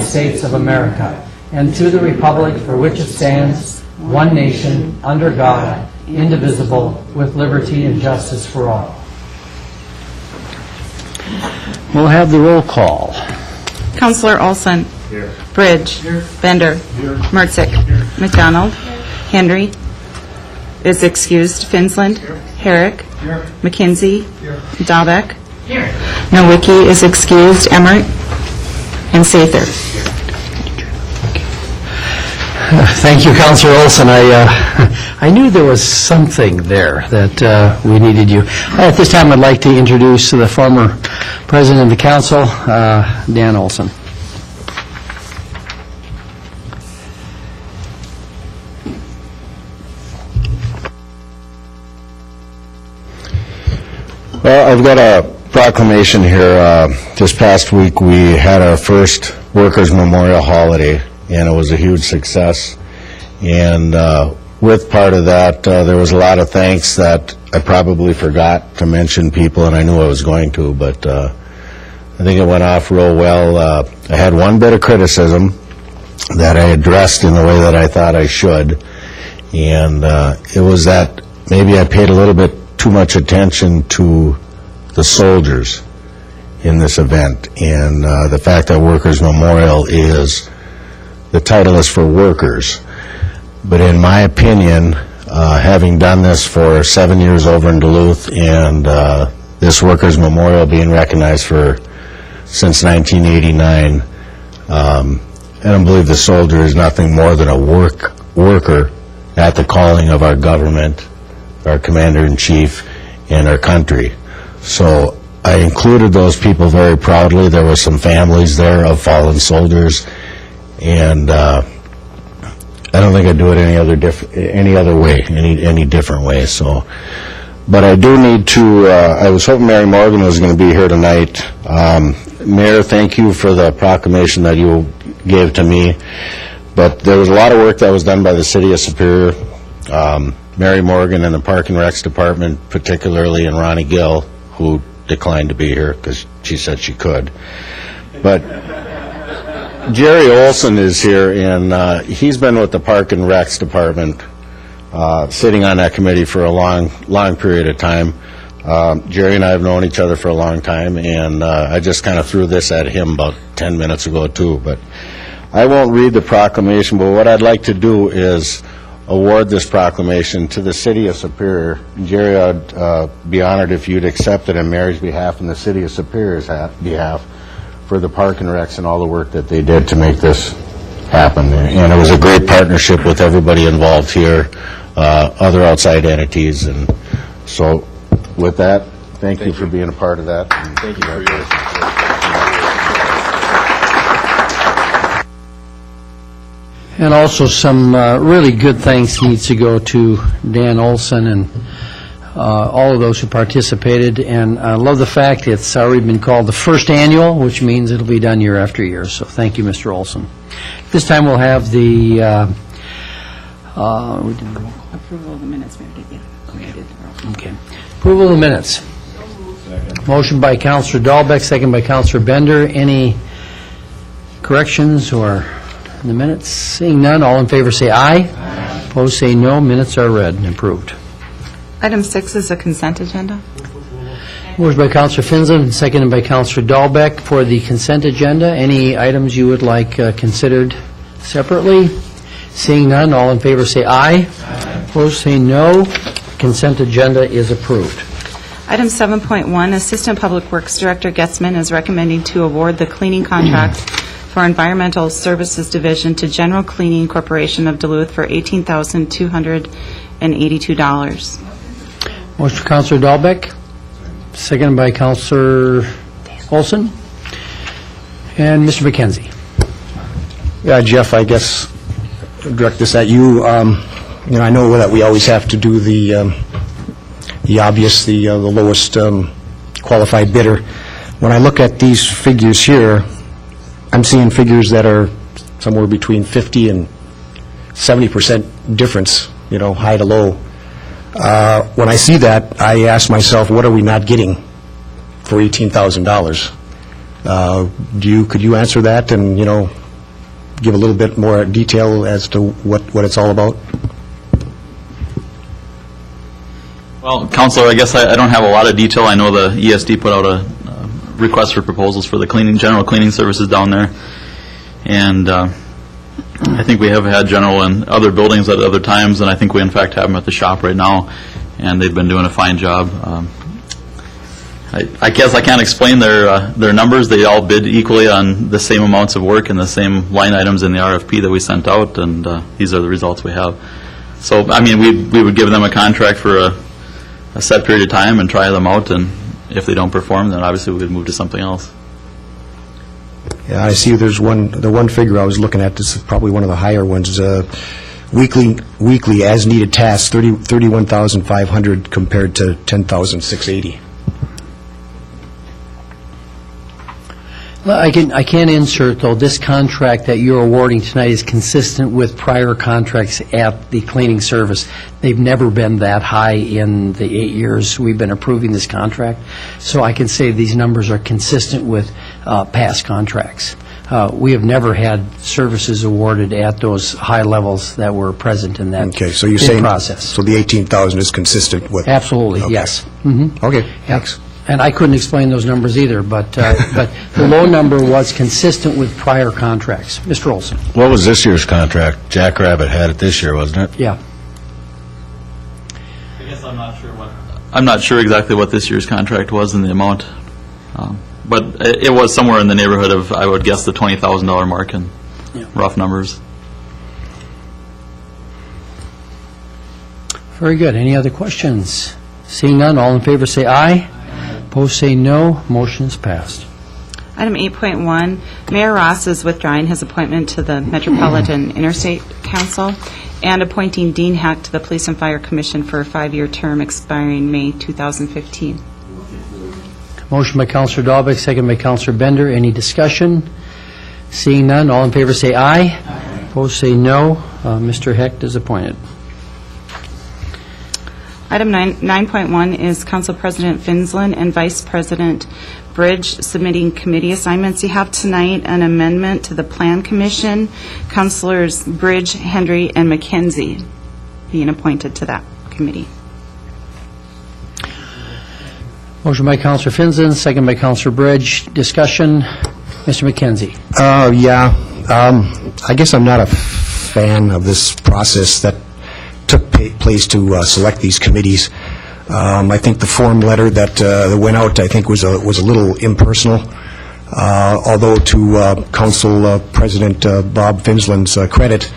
States of America and to the republic for which it stands, one nation, under God, indivisible, with liberty and justice for all. We'll have the roll call. Councillor Olson. Here. Bridge. Here. Bender. Here. Mertzick. Here. McDonald. Henry is excused. Finsland. Herrick. Here. McKenzie. Here. Dahlbeck. Here. Nowicki is excused. Emmert and Sather. Thank you, Councilor Olson. I knew there was something there that we needed you. At this time, I'd like to introduce the former President of the Council, Dan Olson. Well, I've got a proclamation here. This past week we had our first Workers' Memorial Holiday, and it was a huge success. And with part of that, there was a lot of thanks that I probably forgot to mention people, and I knew I was going to, but I think it went off real well. I had one bit of criticism that I addressed in the way that I thought I should, and it was that maybe I paid a little bit too much attention to the soldiers in this event, and the fact that Workers' Memorial is, the title is for workers. But in my opinion, having done this for 7 years over in Duluth, and this Workers' Memorial being recognized for since 1989, I don't believe the soldier is nothing more than a worker at the calling of our government, our commander-in-chief, and our country. So I included those people very proudly. There were some families there of fallen soldiers, and I don't think I'd do it any other way, any different way. So, but I do need to. I was hoping Mary Morgan was going to be here tonight. Mayor, thank you for the proclamation that you gave to me. But there was a lot of work that was done by the City of Superior, Mary Morgan and the Park and Recs Department, particularly, and Ronnie Gill, who declined to be here because she said she could. But Jerry Olson is here, and he's been with the Park and Recs Department, sitting on that committee for a long period of time. Jerry and I have known each other for a long time, and I just kind of threw this at him about 10 minutes ago, too. But I won't read the proclamation, but what I'd like to do is award this proclamation to the City of Superior. Jerry, I'd be honored if you'd accept it on Mary's behalf and the City of Superior's behalf for the Park and Recs and all the work that they did to make this happen. And it was a great partnership with everybody involved here, other outside entities. And so with that, thank you for being a part of that. And Thank you for your And also some really good thanks needs to go to Dan Olson and all of those who participated. And I love the fact it's already been called the first annual, which means it'll be done year after year. So thank you, Mr. Olson. This time we'll have the Approval of the minutes, Mayor. okay. Approval of the minutes. second. Motion by Councilor Dahlbeck, second by Councilor Bender. Any corrections or in the minutes? Seeing none, all in favor say aye. Aye. Opposed say no. Minutes are read and approved. Item 6 is a consent agenda. Motion by Councilor Finsland, seconded by Councilor Dahlbeck for the consent agenda. Any items you would like considered separately? Seeing none, all in favor say aye. Aye. Opposed say no. Consent agenda is approved. Item 7.1, Assistant Public Works Director Getzman is recommending to award the cleaning contract for Environmental Services Division to General Cleaning Corporation of Duluth for $18,282. Motion for Councilor Dahlbeck, seconded by Councilor Olson. And Mr. McKenzie. Yeah, Jeff, I guess direct this at you. I know that we always have to do the obvious, the lowest qualified bidder. When I look at these figures here, I'm seeing figures that are somewhere between 50 and 70% difference, high to low. When I see that, I ask myself, what are we not getting for $18,000? Could you answer that? And, give a little bit more detail as to what it's all about? Well, Counselor, I guess I don't have a lot of detail. I know the ESD put out a request for proposals for the general cleaning services down there. And I think we have had general in other buildings at other times, and I think we in fact have them at the shop right now, and they've been doing a fine job. I guess I can't explain their numbers. They all bid equally on the same amounts of work and the same line items in the RFP that we sent out, and these are the results we have. So, I mean, we would give them a contract for a set period of time and try them out, and if they don't perform, then obviously we would move to something else. Yeah, I see the one figure I was looking at, this is probably one of the higher ones, weekly as-needed tasks, 31,500 compared to 10,680. Well, I can insert, though, this contract that you're awarding tonight is consistent with prior contracts at the cleaning service. They've never been that high in the 8 years we've been approving this contract. So I can say these numbers are consistent with past contracts. We have never had services awarded at those high levels that were present in that Okay, so you're bid saying, process. so the 18,000 is consistent with? Absolutely, Okay. yes. Okay, thanks. And I couldn't explain those numbers either, but the low number was consistent with prior contracts. Mr. Olson? What was this year's contract? Jackrabbit had it this year, wasn't it? Yeah. I guess I'm not sure exactly what this year's contract was and the amount, but it was somewhere in the neighborhood of, I would guess, the $20,000 mark in rough numbers. Very good. Any other questions? Seeing none, all in favor say aye. Opposed say no. Motion is passed. Item 8.1, Mayor Ross is withdrawing his appointment to the Metropolitan Interstate Council and appointing Dean Heck to the Police and Fire Commission for a 5-year term expiring May 2015. Motion by Counselor Dahlbeck, second by Counselor Bender. Any discussion? Seeing none, all in favor say aye. Opposed say no. Mr. Hecht is appointed. Item 9.1 is Council President Finsland and Vice President Bridge submitting committee assignments. You have tonight an amendment to the Plan Commission, Councilors Bridge, Hendry, and McKenzie being appointed to that committee. Motion by Counselor Finsland, second by Counselor Bridge. Discussion. Mr. McKenzie. Yeah, I guess I'm not a fan of this process that took place to select these committees. I think the form letter that went out, I think, was a little impersonal. Although to Council President Bob Finsland's credit,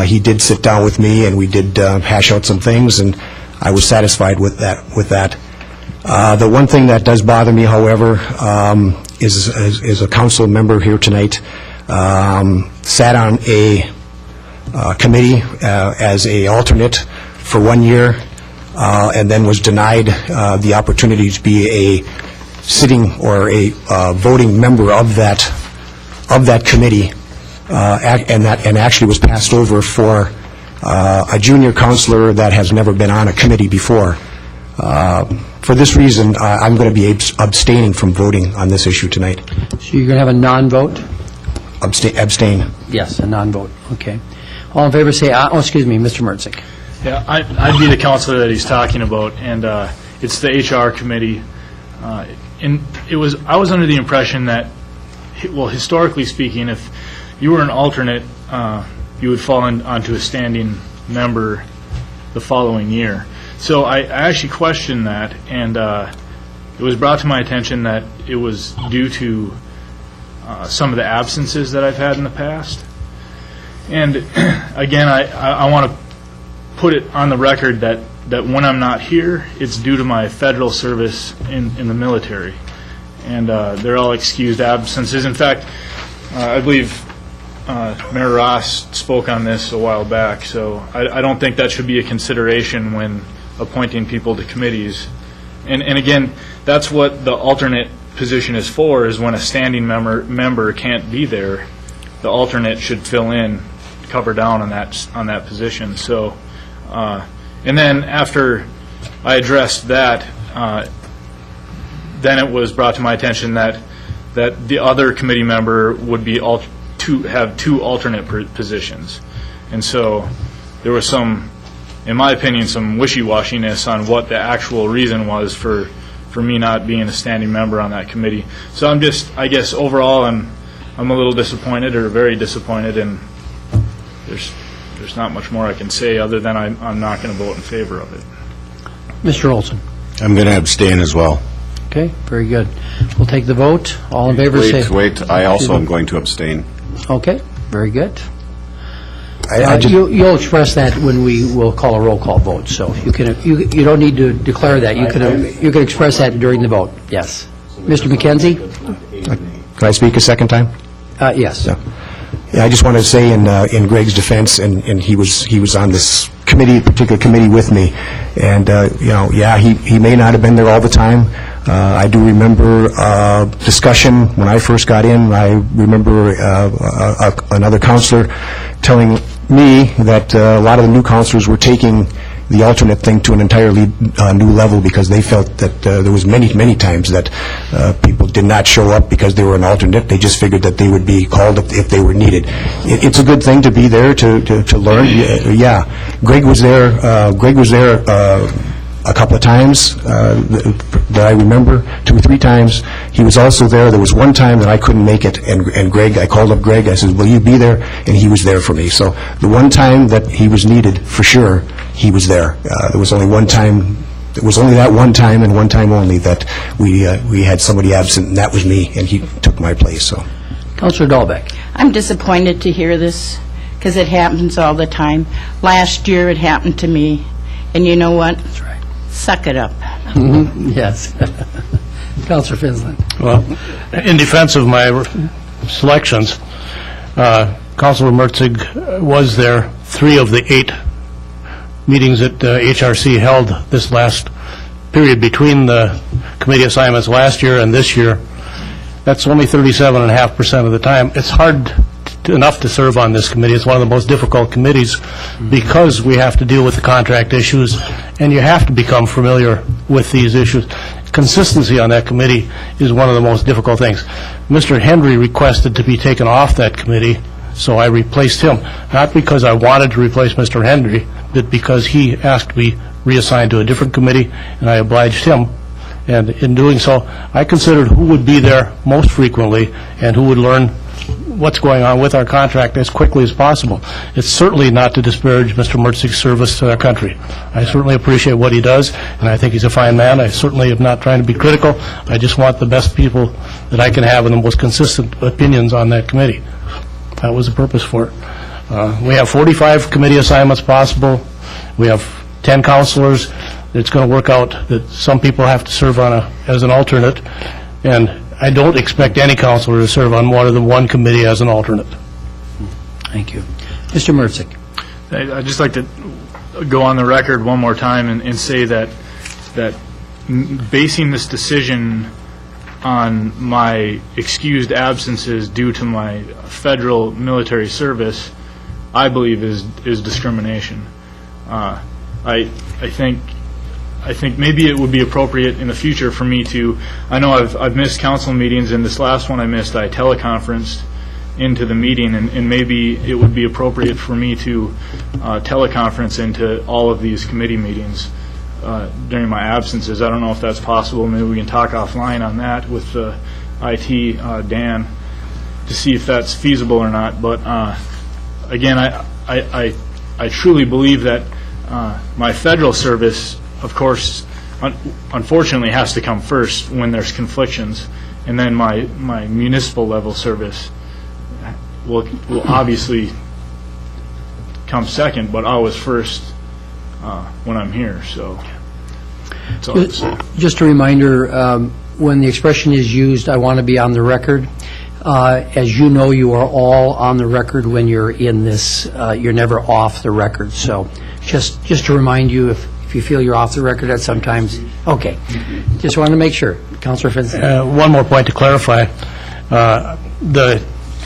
he did sit down with me and we did hash out some things, and I was satisfied with that. The one thing that does bother me, however, is a council member here tonight sat on a committee as a alternate for 1 year, and then was denied the opportunity to be a sitting or a voting member of that committee, and actually was passed over for a junior counselor that has never been on a committee before. For this reason, I'm going to be abstaining from voting on this issue tonight. So you're going to have a non-vote? Abstain. Yes, a non-vote. Okay. All in favor say aye. Oh, excuse me, Mr. Mertzik. Yeah, I'd be the counselor that he's talking about, and it's the HR committee. And I was under the impression that, well, historically speaking, if you were an alternate, you would fall onto a standing member the following year. So I actually questioned that, and it was brought to my attention that it was due to some of the absences that I've had in the past. And again, I want to put it on the record that when I'm not here, it's due to my federal service in the military. And they're all excused absences. In fact, I believe Mayor Ross spoke on this a while back, so I don't think that should be a consideration when appointing people to committees. And again, that's what the alternate position is for, is when a standing member can't be there, the alternate should fill in, cover down on that position. So, and then after I addressed that, then it was brought to my attention that the other committee member would be to have two alternate positions. And so there was some, in my opinion, some wishy-washiness on what the actual reason was for me not being a standing member on that committee. So I'm just, I guess overall, I'm a little disappointed, or very disappointed, and there's not much more I can say other than I'm not going to vote in favor of it. Mr. Olson? I'm going to abstain as well. Okay, very good. We'll take the vote. All in favor, say... Wait, I also am going to abstain. Okay, very good. I just- You'll express that when we will call a roll call vote, so you don't need to declare that. You can express that during the vote, yes. Mr. McKenzie? Can I speak a second time? Yes. Yeah, I just wanted to say in Greg's defense, and he was on this particular committee with me, and he may not have been there all the time. I do remember discussion when I first got in. I remember another counselor telling me that a lot of the new counselors were taking the alternate thing to an entirely new level because they felt that there was many times that people did not show up because they were an alternate. They just figured that they would be called if they were needed. It's a good thing to be there to learn. Yeah, Greg was there. A couple of times that I remember, 2 or 3 times. He was also there. There was one time that I couldn't make it, and Greg, I called up Greg. I said, will you be there? And he was there for me. So the one time that he was needed, for sure, he was there. There was only one time. It was only that one time and one time only that we had somebody absent, and that was me, and he took my place. So, Councilor Dahlbeck? I'm disappointed to hear this because it happens all the time. Last year it happened to me, and you know what? That's right. Suck it up. Yes. Councilor Finsland? Well, in defense of my selections, Councilor Mertzig was there 3 of the 8 meetings that HRC held this last period between the committee assignments last year and this year. That's only 37.5% of the time. It's hard enough to serve on this committee. It's one of the most difficult committees because we have to deal with the contract issues, and you have to become familiar with these issues. Consistency on that committee is one of the most difficult things. Mr. Hendry requested to be taken off that committee, so I replaced him, not because I wanted to replace Mr. Hendry, but because he asked to be reassigned to a different committee, and I obliged him. And in doing so, I considered who would be there most frequently and who would learn what's going on with our contract as quickly as possible. It's certainly not to disparage Mr. Mertzig's service to our country. I certainly appreciate what he does, and I think he's a fine man. I certainly am not trying to be critical. I just want the best people that I can have and the most consistent opinions on that committee. That was the purpose for it. We have 45 committee assignments possible. We have 10 counselors. It's going to work out that some people have to serve on as an alternate, and I don't expect any counselor to serve on more than one committee as an alternate. Thank you. Mr. Mertzig? I'd just like to go on the record one more time and say that basing this decision on my excused absences due to my federal military service, I believe is discrimination. I think maybe it would be appropriate in the future for me to, I know I've missed council meetings, and this last one I missed, I teleconferenced into the meeting, and maybe it would be appropriate for me to teleconference into all of these committee meetings during my absences. I don't know if that's possible. Maybe we can talk offline on that with IT Dan to see if that's feasible or not. But again, I truly believe that my federal service, of course, unfortunately has to come first when there's conflictions, and then my municipal level service will obviously come second, but always first when I'm here. So that's all I have to say. Just a reminder, when the expression is used, I want to be on the record. As you know, you are all on the record when you're in this. You're never off the record. So just to remind you, if you feel you're off the record at sometimes, okay. Just wanted to make sure. Councilor Finson. One more point to clarify. The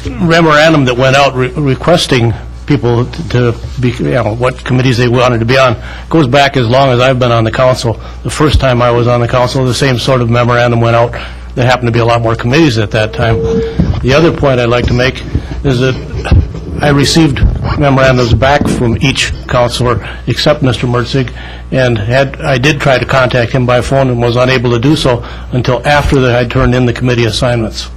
memorandum that went out requesting people to be, what committees they wanted to be on goes back as long as I've been on the council. The first time I was on the council, the same sort of memorandum went out. There happened to be a lot more committees at that time. The other point I'd like to make is that I received memorandums back from each counselor except Mr. Mertzig, and I did try to contact him by phone and was unable to do so until after that I turned in the committee assignments.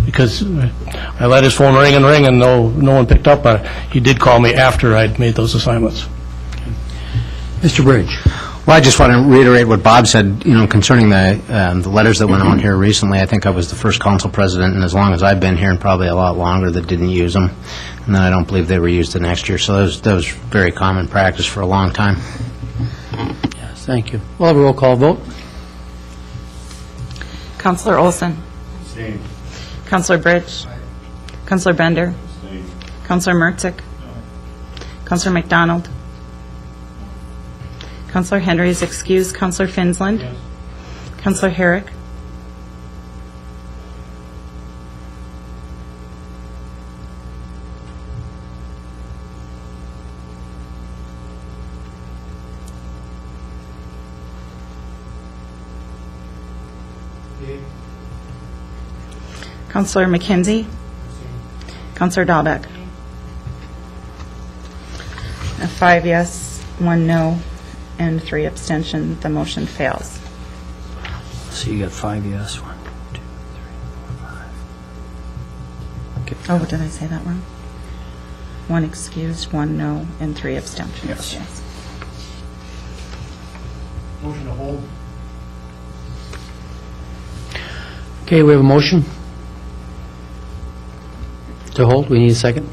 Because I let his phone ring, and no one picked up on it. He did call me after I'd made those assignments. Mr. Bridge. Well, I just want to reiterate what Bob said, concerning the letters that went on here recently. I think I was the first council president, and as long as I've been here, and probably a lot longer, that didn't use them. And then I don't believe they were used the next year. So that was very common practice for a long time. Yes, thank you. We'll have a roll call vote. Counselor Olson. Counselor Bridge. Counselor Bender. Counselor Mertzick. Counselor McDonald. Counselor Henry is excused. Counselor Finsland. Counselor Herrick. Counselor McKenzie. Counselor Dahlbeck. 5 yes, 1 no, and 3 abstention. The motion fails. So you got 5 yes, 1, 2, 3, 4, 5. Okay. Oh, did I say that wrong? 1 excused, 1 no, and 3 abstentions. Yes. Motion to hold. Okay, we have a motion to hold. We need a second.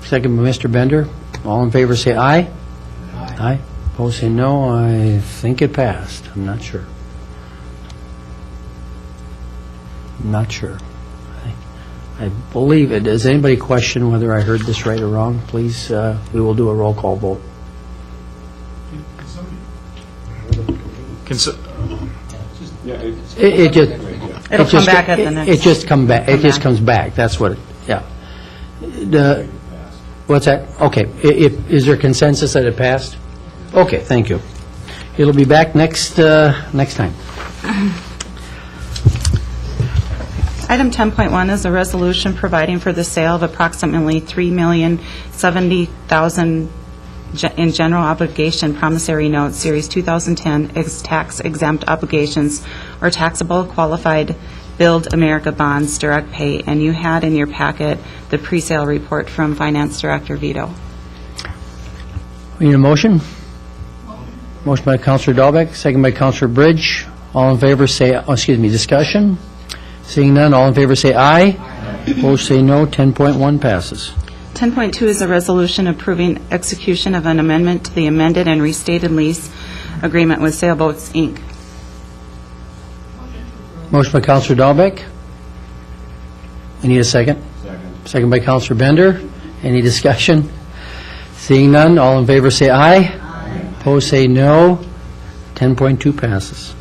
Second by Mr. Bender. All in favor say aye. Aye. Opposed say no. I think it passed. I'm not sure. Not sure. I believe it. Does anybody question whether I heard this right or wrong? Please, we will do a roll call vote. It just... It'll come back at the next. It just come back. It just comes back. That's what. Yeah. What's that? Okay. Is there consensus that it passed? Okay. Thank you. It'll be back next time. Item 10.1 is a resolution providing for the sale of approximately $3,070,000 in general obligation promissory notes, Series 2010, tax-exempt obligations or taxable qualified Build America bonds, direct pay, and you had in your packet the pre-sale report from Finance Director Vito. We need a motion. Motion by Councilor Dahlbeck, second by Councilor Bridge. All in favor say, discussion. Seeing none, all in favor say aye. Opposed say no. 10.1 passes. 10.2 is a resolution approving execution of an amendment to the amended and restated lease agreement with Sailboats, Inc. Motion by Councilor Dahlbeck. We need a second. Second by Councilor Bender. Any discussion? Seeing none, all in favor say aye. Opposed say no. 10.2 passes.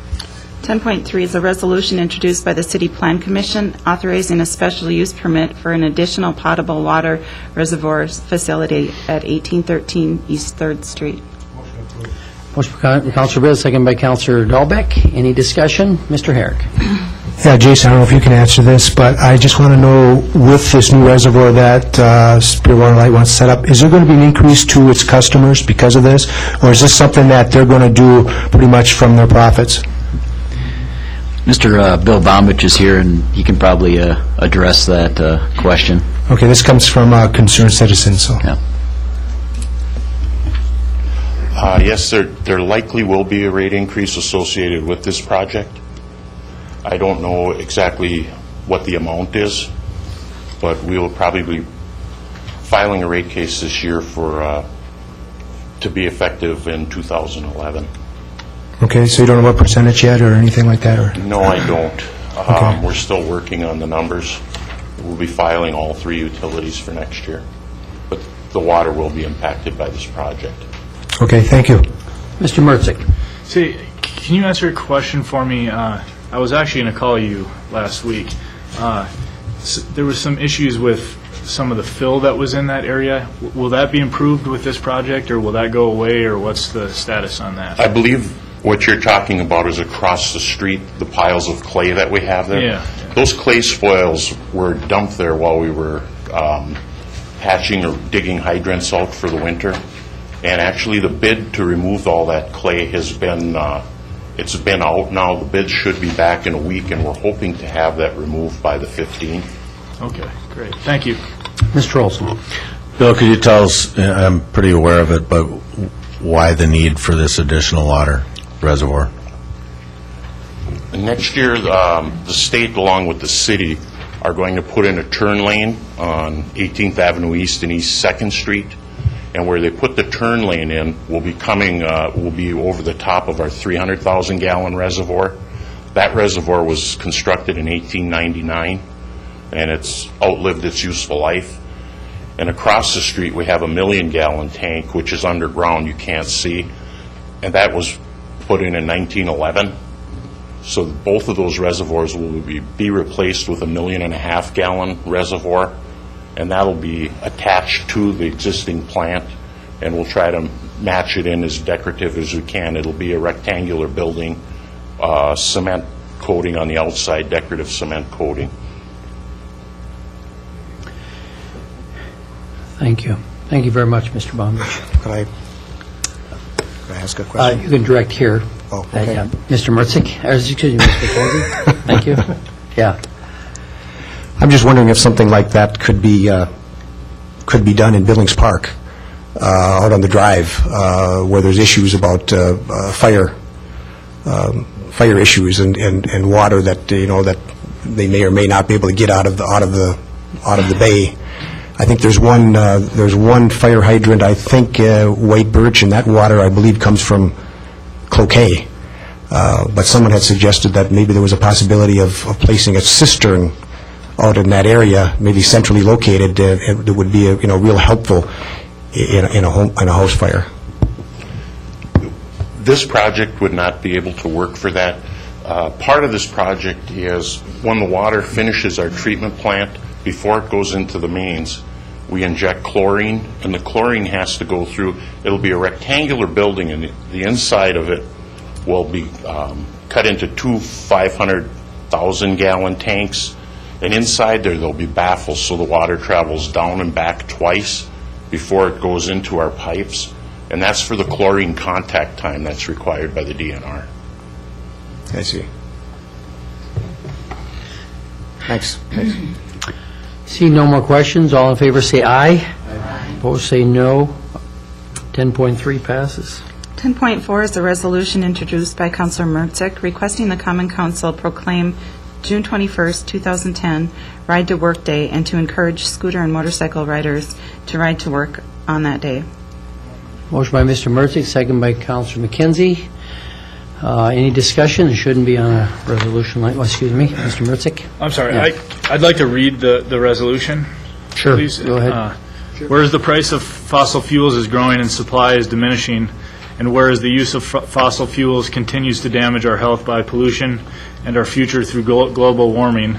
10.3 is a resolution introduced by the City Plan Commission authorizing a special use permit for an additional potable water reservoir facility at 1813 East 3rd Street. Motion by Councilor Bridge, second by Councilor Dahlbeck. Any discussion? Mr. Herrick. Yeah, Jason, I don't know if you can answer this, but I just want to know, with this new reservoir that Superior Water Light wants to set up, is there going to be an increase to its customers because of this? Or is this something that they're going to do pretty much from their profits? Mr. Bill Bombich is here, and he can probably address that question. Okay, this comes from concerned citizens, so. Yeah. Yes, there likely will be a rate increase associated with this project. I don't know exactly what the amount is, but we will probably be filing a rate case this year for to be effective in 2011. Okay, so you don't know what percentage yet or anything like that? Or? No, I don't. Okay. We're still working on the numbers. We'll be filing all 3 utilities for next year, but the water will be impacted by this project. Okay, thank you. Mr. Mertzick. See, can you answer a question for me? I was actually going to call you last week. There was some issues with some of the fill that was in that area. Will that be improved with this project, or will that go away, or what's the status on that? I believe what you're talking about is across the street, the piles of clay that we have there. Yeah. Those clay spoils were dumped there while we were patching or digging hydrants out for the winter. And actually, the bid to remove all that clay has been, it's been out now. The bid should be back in a week, and we're hoping to have that removed by the 15th. Okay, great. Thank you. Mr. Olson. Bill, could you tell us, I'm pretty aware of it, but why the need for this additional water reservoir? Next year, the state, along with the city, are going to put in a turn lane on 18th Avenue East and East 2nd Street. And where they put the turn lane in will be over the top of our 300,000-gallon reservoir. That reservoir was constructed in 1899, and it's outlived its useful life. And across the street, we have a 1-million-gallon tank, which is underground, you can't see, and that was put in 1911. So both of those reservoirs will be replaced with a 1.5-million-gallon reservoir, and that'll be attached to the existing plant, and we'll try to match it in as decorative as we can. It'll be a rectangular building, cement coating on the outside, decorative cement coating. Thank you. Thank you very much, Mr. Baumrich. Could I ask a question? You can direct here. Oh, okay. Mr. Mertzik, excuse me, Mr. Corby. Thank you. Yeah. I'm just wondering if something like that could be done in Billings Park, out on the drive, where there's issues about fire issues and water that that they may or may not be able to get out of the bay. I think there's one fire hydrant, I think White Birch, and that water I believe comes from Cloquet. But someone had suggested that maybe there was a possibility of placing a cistern out in that area, maybe centrally located, that would be real helpful in a house fire. This project would not be able to work for that. Part of this project is when the water finishes our treatment plant, before it goes into the mains, we inject chlorine, and the chlorine has to go through. It'll be a rectangular building, and the inside of it will be cut into two 500,000-gallon tanks. And inside there'll be baffles, so the water travels down and back twice before it goes into our pipes. And that's for the chlorine contact time that's required by the DNR. I see. Thanks. See no more questions. All in favor say aye. Aye. Opposed say no. 10.3 passes. 10.4 is a resolution introduced by Councilor Mertzik requesting the Common Council proclaim June 21st, 2010, Ride to Work Day, and to encourage scooter and motorcycle riders to ride to work on that day. Motion by Mr. Mertzik, second by Councilor McKenzie. Any discussion? It shouldn't be on a resolution like, excuse me, Mr. Mertzik. I'm sorry, Yeah. I'd like to read the resolution. Sure, Please. go ahead. Whereas the price of fossil fuels is growing and supply is diminishing, and whereas the use of fossil fuels continues to damage our health by pollution and our future through global warming,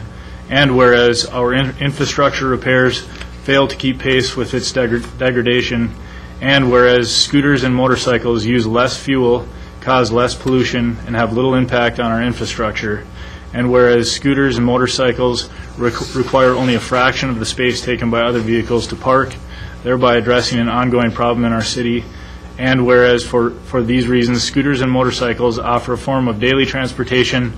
and whereas our infrastructure repairs fail to keep pace with its degradation, and whereas scooters and motorcycles use less fuel, cause less pollution, and have little impact on our infrastructure, and whereas scooters and motorcycles require only a fraction of the space taken by other vehicles to park, thereby addressing an ongoing problem in our city, and whereas for these reasons, scooters and motorcycles offer a form of daily transportation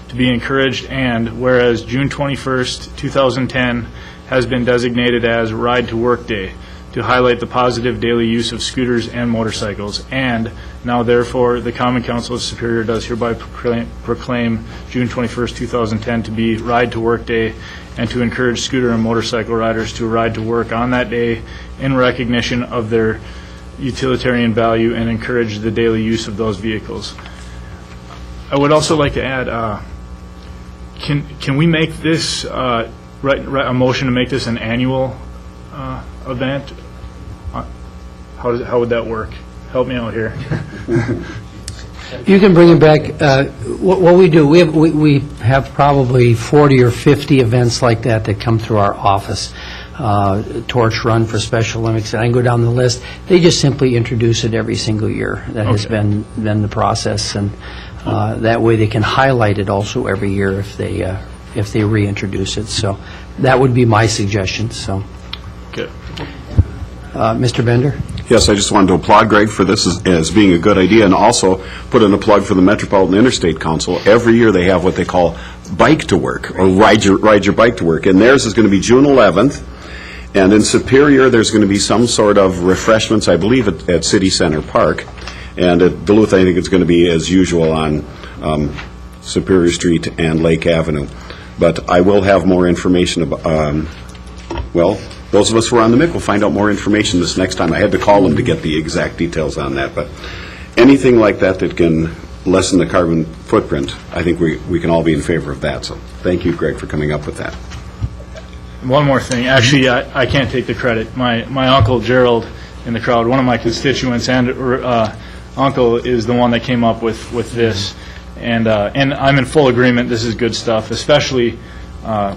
to be encouraged, and whereas June 21st, 2010 has been designated as Ride to Work Day to highlight the positive daily use of scooters and motorcycles, and now therefore the Common Council of Superior does hereby proclaim June 21st, 2010 to be Ride to Work Day, and to encourage scooter and motorcycle riders to ride to work on that day in recognition of their utilitarian value and encourage the daily use of those vehicles. I would also like to add, can we make this, a motion to make this an annual event? How would that work? Help me out here. You can bring it back. What we do, we have probably 40 or 50 events like that come through our office. Torch Run for Special Olympics, and I can go down the list. They just simply introduce it every single year. That has been the process, and that way they can highlight it also every year if they reintroduce it. So that would be my suggestion. So Good. Mr. Bender? Yes, I just wanted to applaud Greg for this as being a good idea, and also put in a plug for the Metropolitan Interstate Council. Every year they have what they call Bike to Work, or Ride Your Bike to Work, and theirs is going to be June 11th. And in Superior, there's going to be some sort of refreshments, I believe, at City Center Park. And at Duluth, I think it's going to be as usual on Superior Street and Lake Avenue. But I will have more information about, well, those of us who are on the MIC will find out more information this next time. I had to call them to get the exact details on that. But anything like that that can lessen the carbon footprint, I think we can all be in favor of that. So thank you, Greg, for coming up with that. One more thing. Actually, I can't take the credit. My uncle Gerald in the crowd, one of my constituents and uncle, is the one that came up with this, and I'm in full agreement. This is good stuff, especially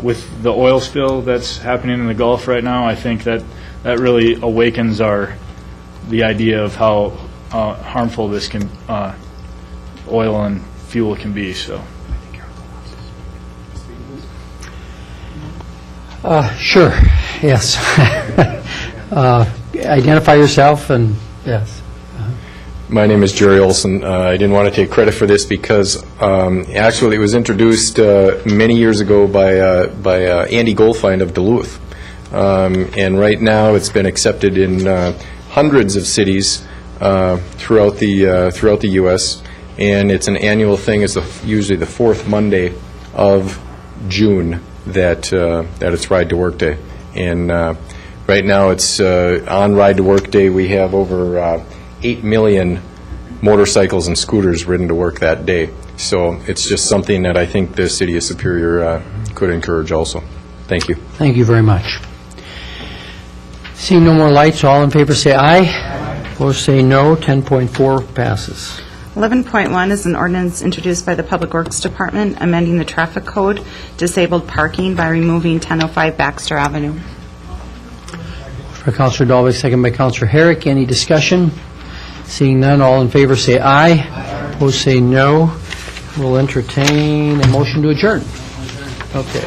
with the oil spill that's happening in the Gulf right now. I think that really awakens the idea of how harmful this oil and fuel can be. So. Sure, yes. Identify yourself and, yes. My name is Jerry Olson. I didn't want to take credit for this because actually it was introduced many years ago by Andy Goldfein of Duluth. And right now it's been accepted in hundreds of cities throughout the U.S. And it's an annual thing. It's usually the fourth Monday of June that it's Ride to Work Day. And right now it's on Ride to Work Day we have over 8 million motorcycles and scooters ridden to work that day. So it's just something that I think the City of Superior could encourage also. Thank you. Thank you very much. Seeing no more lights, all in favor say aye. Opposed say no. 10.4 passes. 11.1 is an ordinance introduced by the Public Works Department amending the traffic code, disabled parking by removing 1005 Baxter Avenue. For Councilor Dahlbeck, second by Councilor Herrick. Any discussion? Seeing none, all in favor say aye. Opposed say no. We'll entertain a motion to adjourn. Okay.